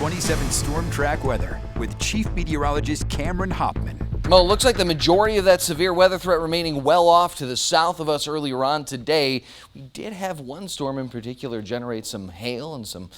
27 Storm Track weather with Chief Meteorologist Cameron Hopman. Well, it looks like the majority of that severe weather threat remaining well off to the south of us earlier on today. We did have one storm in particular generate some hail and some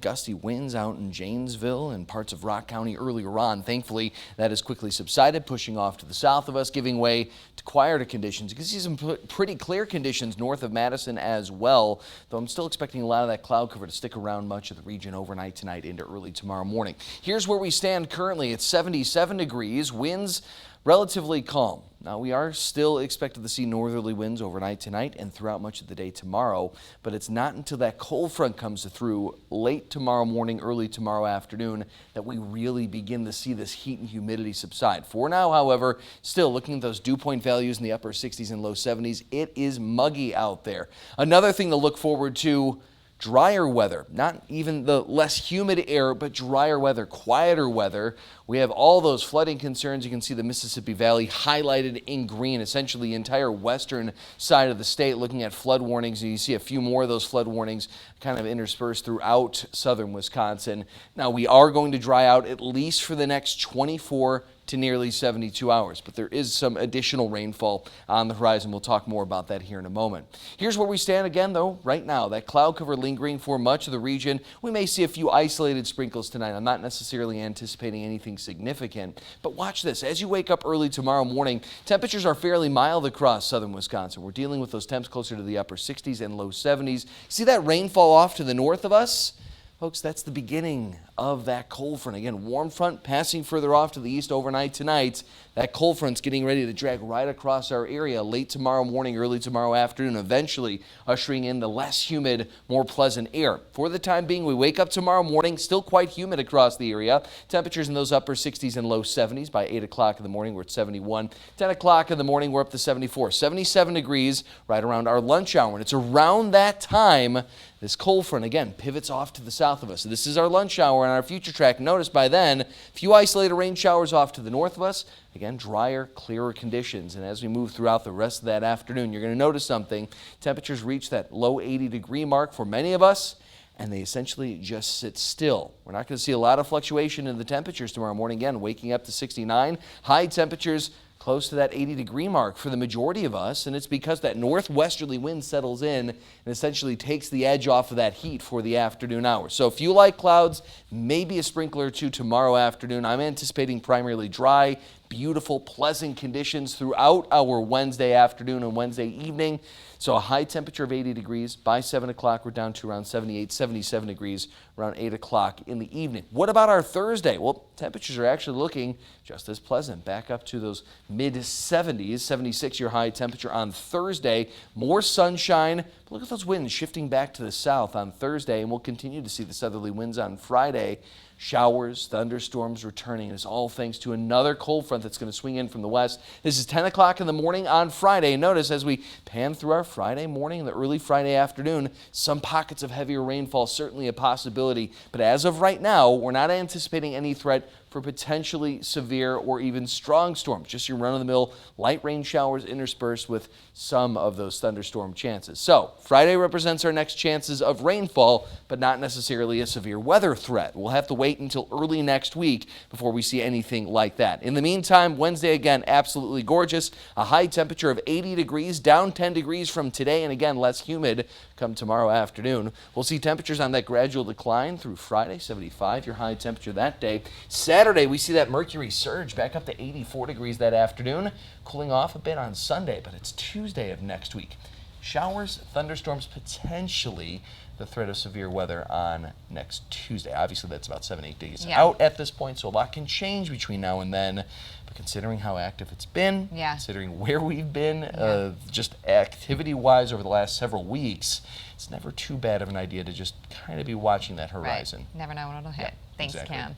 gusty winds out in Janesville and parts of Rock County earlier on. Thankfully, that has quickly subsided, pushing off to the south of us, giving way to quieter conditions. You can see some pretty clear conditions north of Madison as well, though I'm still expecting a lot of that cloud cover to stick around much of the region overnight tonight into early tomorrow morning. Here's where we stand currently. It's 77 degrees. Winds relatively calm. Now, we are still expected to see northerly winds overnight tonight and throughout much of the day tomorrow, but it's not until that cold front comes through late tomorrow morning, early tomorrow afternoon that we really begin to see this heat and humidity subside. For now, however, still looking at those dew point values in the upper 60s and low 70s, it is muggy out there. Another thing to look forward to: drier weather, not even the less humid air, but drier weather, quieter weather. We have all those flooding concerns. You can see the Mississippi Valley highlighted in green, essentially the entire western side of the state looking at flood warnings. And you see a few more of those flood warnings kind of interspersed throughout southern Wisconsin. Now, we are going to dry out at least for the next 24 to nearly 72 hours, but there is some additional rainfall on the horizon. We'll talk more about that here in a moment. Here's where we stand again, though, right now. That cloud cover lingering for much of the region. We may see a few isolated sprinkles tonight. I'm not necessarily anticipating anything significant, but watch this. As you wake up early tomorrow morning, temperatures are fairly mild across southern Wisconsin. We're dealing with those temps closer to the upper 60s and low 70s. See that rainfall off to the north of us? Folks, that's the beginning of that cold front. Again, warm front passing further off to the east overnight tonight. That cold front's getting ready to drag right across our area late tomorrow morning, early tomorrow afternoon, eventually ushering in the less humid, more pleasant air. For the time being, we wake up tomorrow morning, still quite humid across the area. Temperatures in those upper 60s and low 70s. By 8 o'clock in the morning, we're at 71. 10 o'clock in the morning, we're up to 74. 77 degrees right around our lunch hour. And it's around that time this cold front, again, pivots off to the south of us. So this is our lunch hour on our future track. Notice by then, a few isolated rain showers off to the north of us. Again, drier, clearer conditions. And as we move throughout the rest of that afternoon, you're going to notice something. Temperatures reach that low 80-degree mark for many of us, and they essentially just sit still. We're not going to see a lot of fluctuation in the temperatures tomorrow morning. Again, waking up to 69. High temperatures close to that 80-degree mark for the majority of us, and it's because that northwesterly wind settles in and essentially takes the edge off of that heat for the afternoon hours. So a few light clouds, maybe a sprinkler or two tomorrow afternoon. I'm anticipating primarily dry, beautiful, pleasant conditions throughout our Wednesday afternoon and Wednesday evening. So a high temperature of 80 degrees. By 7 o'clock, we're down to around 78, 77 degrees around 8 o'clock in the evening. What about our Thursday? Well, temperatures are actually looking just as pleasant. Back up to those mid-70s, 76 your high temperature on Thursday. More sunshine. But look at those winds shifting back to the south on Thursday, and we'll continue to see the southerly winds on Friday. Showers, thunderstorms returning. It's all thanks to another cold front that's going to swing in from the west. This is 10 o'clock in the morning on Friday. Notice as we pan through our Friday morning and the early Friday afternoon, some pockets of heavier rainfall, certainly a possibility. But as of right now, we're not anticipating any threat for potentially severe or even strong storms. Just your run-of-the-mill light rain showers interspersed with some of those thunderstorm chances. So Friday represents our next chances of rainfall, but not necessarily a severe weather threat. We'll have to wait until early next week before we see anything like that. In the meantime, Wednesday, again, absolutely gorgeous. A high temperature of 80 degrees, down 10 degrees from today, and again, less humid come tomorrow afternoon. We'll see temperatures on that gradual decline through Friday, 75, your high temperature that day. Saturday, we see that mercury surge back up to 84 degrees that afternoon, cooling off a bit on Sunday, but it's Tuesday of next week. Showers, thunderstorms, potentially the threat of severe weather on next Tuesday. Obviously, that's about 7-8 days out at this point, so a lot can change between now and then. But considering how active it's been, considering where we've been, just activity-wise over the last several weeks, it's never too bad of an idea to just kind of be watching that horizon. Right. Never know when it'll hit. Thanks, Cam.